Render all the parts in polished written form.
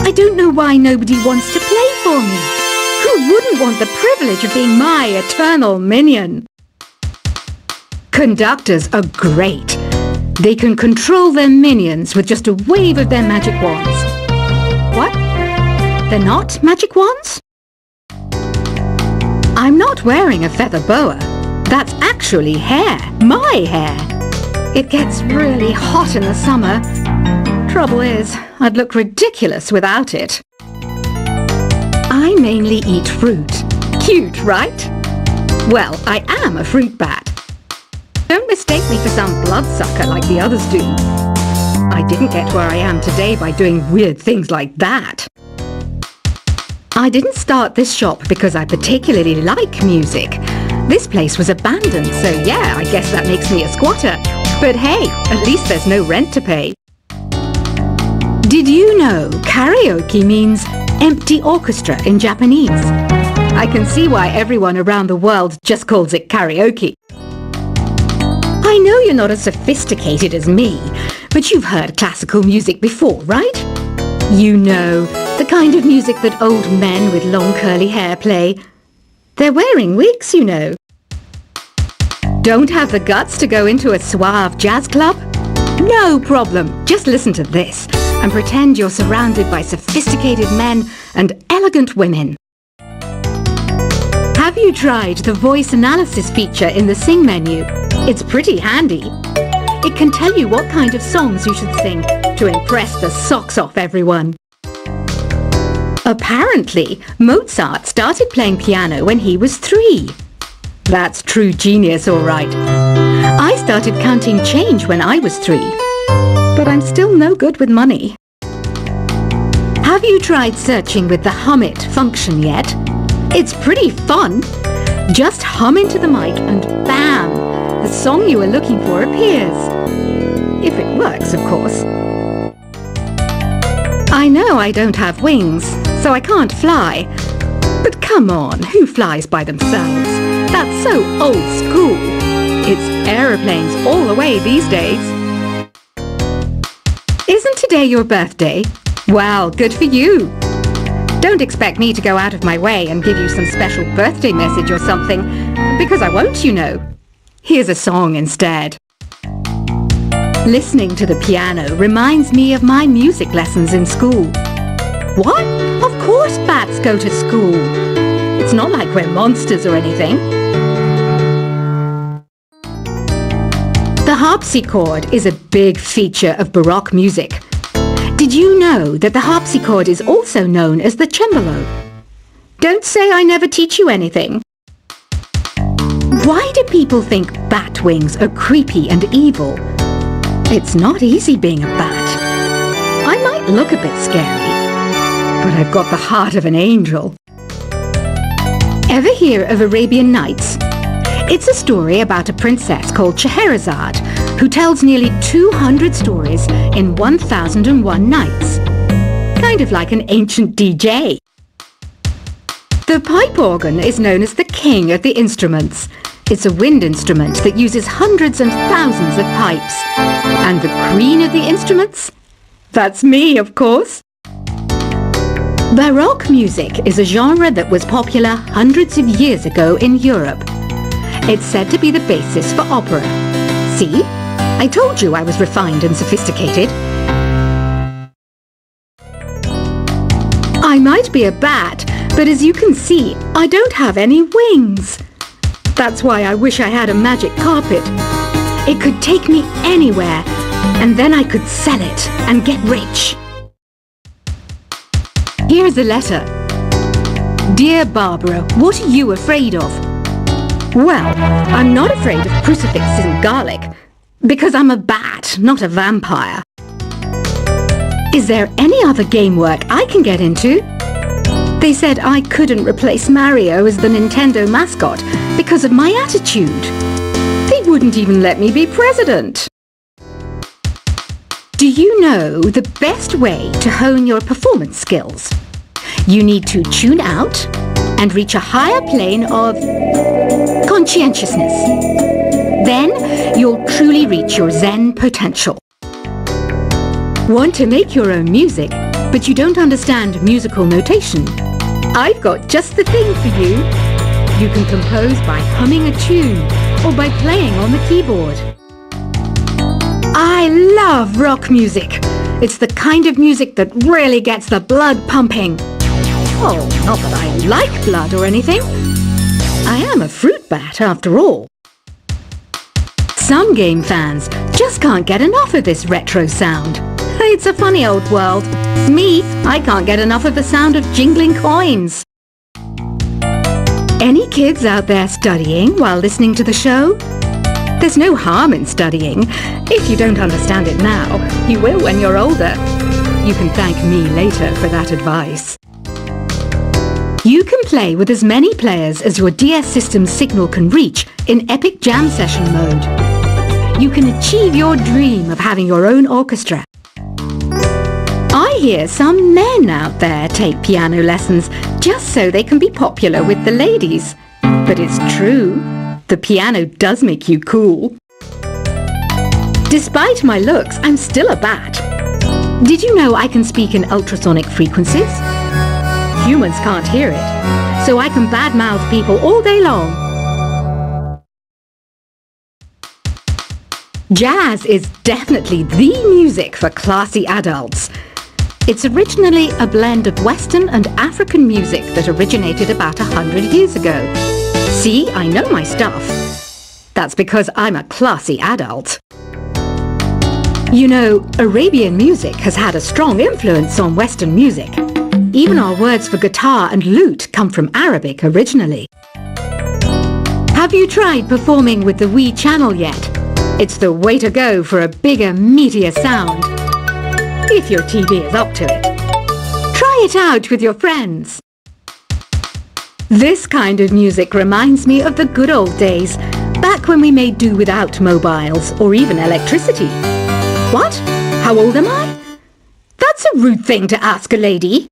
I don't know why nobody wants to play for me. Who wouldn't want the privilege of being my eternal minion? Conductors are great. They can control their minions with just a wave of their magic wands. What? They're not magic wands? I'm not wearing a feather boa. That's actually hair. My hair. It gets really hot in the summer. Trouble is, I'd look ridiculous without it. I mainly eat fruit. Cute, right? Well, I am a fruit bat. Don't mistake me for some bloodsucker like the others do. I didn't get where I am today by doing weird things like that. I didn't start this shop because I particularly like music. This place was abandoned, so yeah, I guess that makes me a squatter. But hey, at least there's no rent to pay. Did you know karaoke means empty orchestra in Japanese? I can see why everyone around the world just calls it karaoke. I know you're not as sophisticated as me, but you've heard classical music before, right? You know, the kind of music that old men with long curly hair play. They're wearing wigs, you know. Don't have the guts to go into a suave jazz club? No problem. Just listen to this and pretend you're surrounded by sophisticated men and elegant women. Have you tried the voice analysis feature in the Sing menu? It's pretty handy. It can tell you what kind of songs you should sing to impress the socks off everyone. Apparently, Mozart started playing piano when he was 3. That's true genius, all right. I started counting change when I was 3, but I'm still no good with money. Have you tried searching with the Hum It function yet? It's pretty fun. Just hum into the mic and bam! The song you were looking for appears. If it works, of course. I know I don't have wings, so I can't fly. But come on, who flies by themselves? That's so old school. It's aeroplanes all the way these days. Isn't today your birthday? Well, good for you. Don't expect me to go out of my way and give you some special birthday message or something, because I won't, you know. Here's a song instead. Listening to the piano reminds me of my music lessons in school. What? Of course bats go to school. It's not like we're monsters or anything. The harpsichord is a big feature of Baroque music. Did you know that the harpsichord is also known as the cembalo? Don't say I never teach you anything. Why do people think bat wings are creepy and evil? It's not easy being a bat. I might look a bit scary, but I've got the heart of an angel. Ever hear of Arabian Nights? It's a story about a princess called Scheherazade who tells nearly 200 stories in 1001 nights. Kind of like an ancient DJ. The pipe organ is known as the king of the instruments. It's a wind instrument that uses hundreds and thousands of pipes. And the queen of the instruments? That's me, of course. Baroque music is a genre that was popular hundreds of years ago in Europe. It's said to be the basis for opera. See? I told you I was refined and sophisticated. I might be a bat, but as you can see, I don't have any wings. That's why I wish I had a magic carpet. It could take me anywhere, and then I could sell it and get rich. Here's a letter. Dear Barbara, what are you afraid of? Well, I'm not afraid of crucifixes and garlic, because I'm a bat, not a vampire. Is there any other game work I can get into? They said I couldn't replace Mario as the Nintendo mascot because of my attitude. They wouldn't even let me be president. Do you know the best way to hone your performance skills? You need to tune out and reach a higher plane of conscientiousness. Then you'll truly reach your Zen potential. Want to make your own music? but you don't understand musical notation. I've got just the thing for you. You can compose by humming a tune or by playing on the keyboard. I love rock music. It's the kind of music that really gets the blood pumping. Oh, not that I like blood or anything. I am a fruit bat after all. Some game fans just can't get enough of this retro sound. It's a funny old world. Me, I can't get enough of the sound of jingling coins. Any kids out there studying while listening to the show? There's no harm in studying. If you don't understand it now, you will when you're older. You can thank me later for that advice. You can play with as many players as your DS system's signal can reach in Epic Jam Session mode. You can achieve your dream of having your own orchestra. I hear some men out there take piano lessons just so they can be popular with the ladies. But it's true, the piano does make you cool. Despite my looks, I'm still a bat. Did you know I can speak in ultrasonic frequencies? Humans can't hear it, so I can badmouth people all day long. Jazz is definitely the music for classy adults. It's originally a blend of Western and African music that originated about 100 years ago. See, I know my stuff. That's because I'm a classy adult. You know, Arabian music has had a strong influence on Western music. Even our words for guitar and lute come from Arabic originally. Have you tried performing with the Wii channel yet? It's the way to go for a bigger, meatier sound. If your TV is up to it. Try it out with your friends. This kind of music reminds me of the good old days, back when we made do without mobiles or even electricity. What? How old am I? That's a rude thing to ask a lady.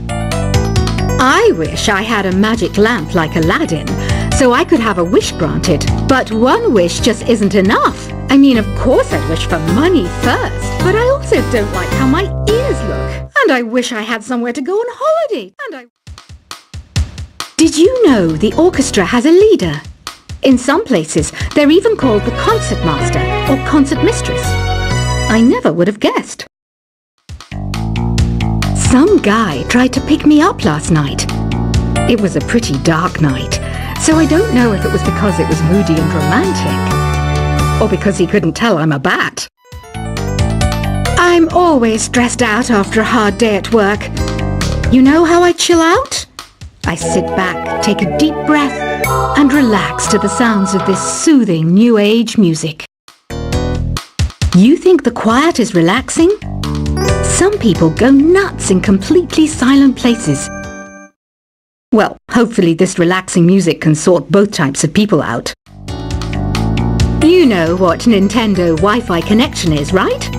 I wish I had a magic lamp like Aladdin, so I could have a wish granted. But one wish just isn't enough. I mean, of course I'd wish for money first, but I also don't like how my ears look. And I wish I had somewhere to go on holiday. Did you know the orchestra has a leader? In some places, they're even called the concertmaster or concert mistress. I never would have guessed. Some guy tried to pick me up last night. It was a pretty dark night, so I don't know if it was because it was moody and romantic, or because he couldn't tell I'm a bat. I'm always stressed out after a hard day at work. You know how I chill out? I sit back, take a deep breath, and relax to the sounds of this soothing new age music. You think the quiet is relaxing? Some people go nuts in completely silent places. Well, hopefully this relaxing music can sort both types of people out. You know what Nintendo Wi-Fi connection is, right?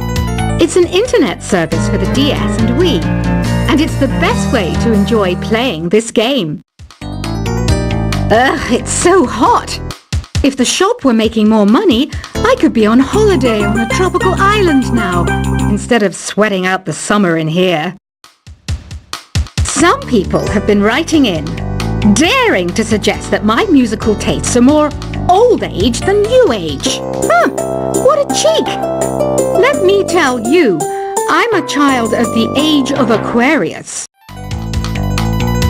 It's an internet service for the DS and Wii, and it's the best way to enjoy playing this game. Ugh, it's so hot! If the shop were making more money, I could be on holiday on a tropical island now, instead of sweating out the summer in here. Some people have been writing in, daring to suggest that my musical tastes are more old age than new age. What a cheek! Let me tell you, I'm a child of the age of Aquarius.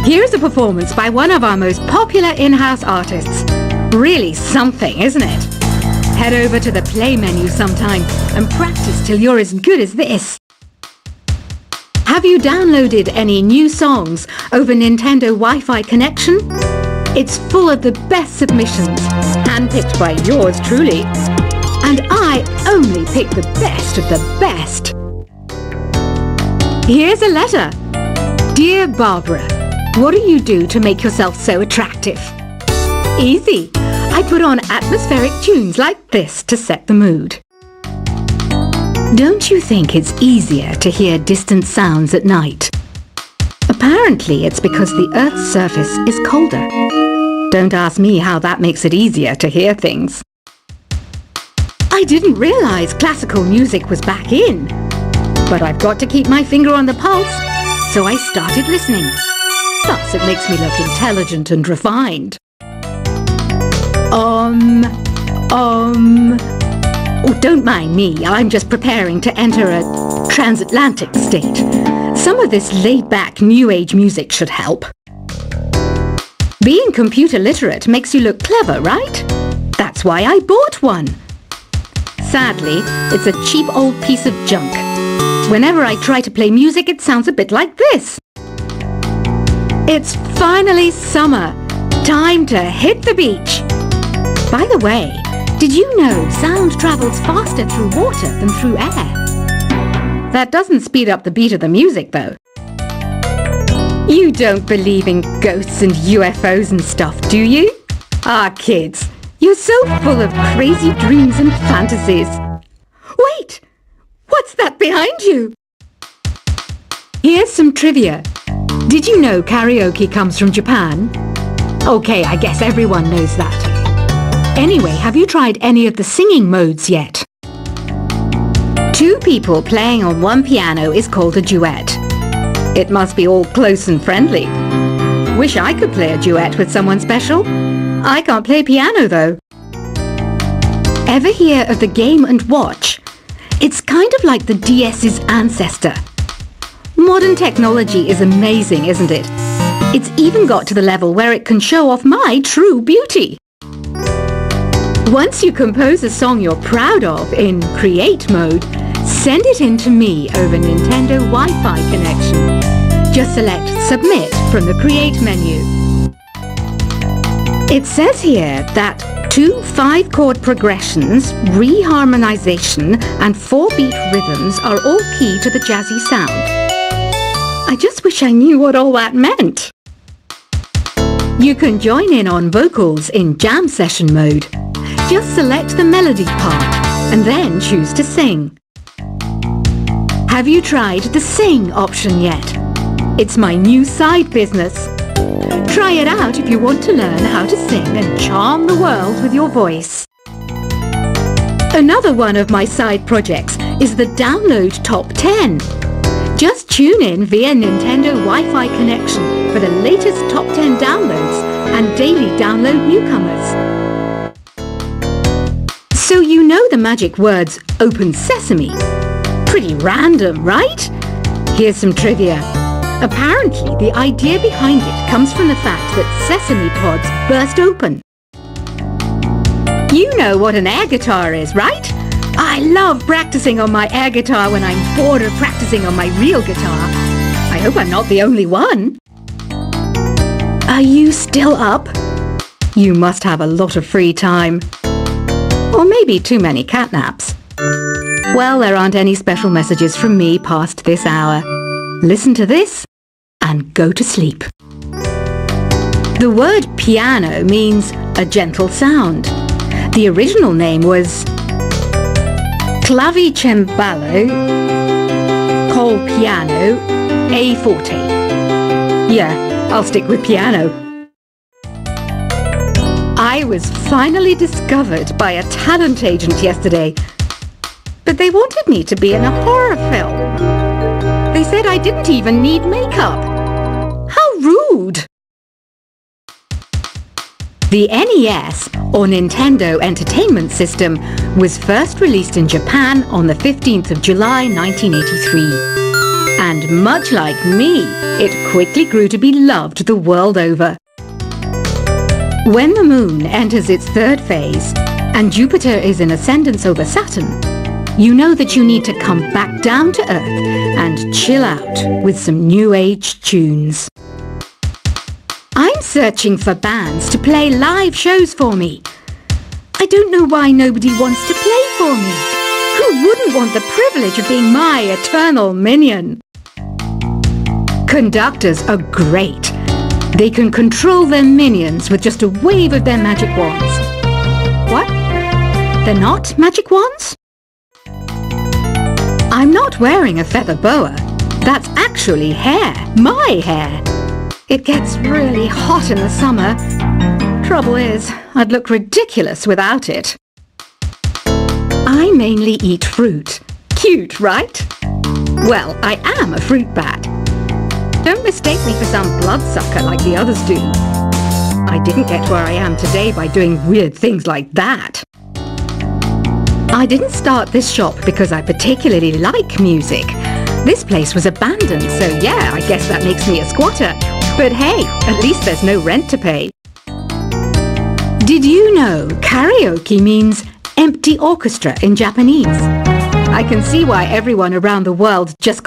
Here's a performance by one of our most popular in-house artists. Really something, isn't it? Head over to the play menu sometime and practice till you're as good as this. Have you downloaded any new songs over Nintendo Wi-Fi connection? It's full of the best submissions, handpicked by yours truly. And I only pick the best of the best. Here's a letter. Dear Barbara, what do you do to make yourself so attractive? Easy. I put on atmospheric tunes like this to set the mood. Don't you think it's easier to hear distant sounds at night? Apparently it's because the Earth's surface is colder. Don't ask me how that makes it easier to hear things. I didn't realize classical music was back in. But I've got to keep my finger on the pulse so I started listening. Thus, it makes me look intelligent and refined. Oh, don't mind me. I'm just preparing to enter a transatlantic state. Some of this laid-back New Age music should help. Being computer literate makes you look clever, right? That's why I bought one. Sadly, it's a cheap old piece of junk. Whenever I try to play music, it sounds a bit like this. It's finally summer. Time to hit the beach. By the way, did you know sound travels faster through water than through air? That doesn't speed up the beat of the music, though. You don't believe in ghosts and UFOs and stuff, do you? Ah, kids, you're so full of crazy dreams and fantasies. Wait! What's that behind you? Here's some trivia. Did you know karaoke comes from Japan? Okay, I guess everyone knows that. Anyway, have you tried any of the singing modes yet? Two people playing on one piano is called a duet. It must be all close and friendly. Wish I could play a duet with someone special. I can't play piano though. Ever hear of the Game & Watch? It's kind of like the DS's ancestor. Modern technology is amazing, isn't it? It's even got to the level where it can show off my true beauty. Once you compose a song you're proud of in Create mode, send it in to me over Nintendo Wi-Fi connection. Just select Submit from the Create menu. It says here that 2 5-chord progressions, reharmonization and 4-beat rhythms are all key to the jazzy sound. I just wish I knew what all that meant. You can join in on vocals in jam session mode. Just select the melody part and then choose to sing. Have you tried the Sing option yet? It's my new side business. Try it out if you want to learn how to sing and charm the world with your voice. Another one of my side projects is the Download Top 10. Just tune in via Nintendo Wi-Fi connection for the latest Top 10 downloads and daily download newcomers. So you know the magic words Open Sesame. Pretty random, right? Here's some trivia. Apparently, the idea behind it comes from the fact that sesame pods burst open. You know what an air guitar is, right? I love practicing on my air guitar when I'm bored of practicing on my real guitar. I hope I'm not the only one. Are you still up? You must have a lot of free time. Or maybe too many catnaps. Well, there aren't any special messages from me past this hour. Listen to this and go to sleep. The word piano means a gentle sound. The original name was Clavicembalo col piano a forte. Yeah, I'll stick with piano. I was finally discovered by a talent agent yesterday, but they wanted me to be in a horror film. They said I didn't even need makeup. How rude! The NES, or Nintendo Entertainment System, was first released in Japan on the 15th of July 1983. And much like me, it quickly grew to be loved the world over. When the Moon enters its third phase, and Jupiter is in ascendance over Saturn, you know that you need to come back down to Earth and chill out with some New Age tunes. I'm searching for bands to play live shows for me. I don't know why nobody wants to play for me. Who wouldn't want the privilege of being my eternal minion? Conductors are great. They can control their minions with just a wave of their magic wands. What? They're not magic wands? I'm not wearing a feather boa. That's actually hair. My hair. It gets really hot in the summer. Trouble is, I'd look ridiculous without it. I mainly eat fruit. Cute, right? Well, I am a fruit bat. mistake me for some bloodsucker like the others do. I didn't get where I am today by doing weird things like that. I didn't start this shop because I particularly like music. This place was abandoned, so yeah, I guess that makes me a squatter. But hey, at least there's no rent to pay. Did you know karaoke means empty orchestra in Japanese? I can see why everyone around the world just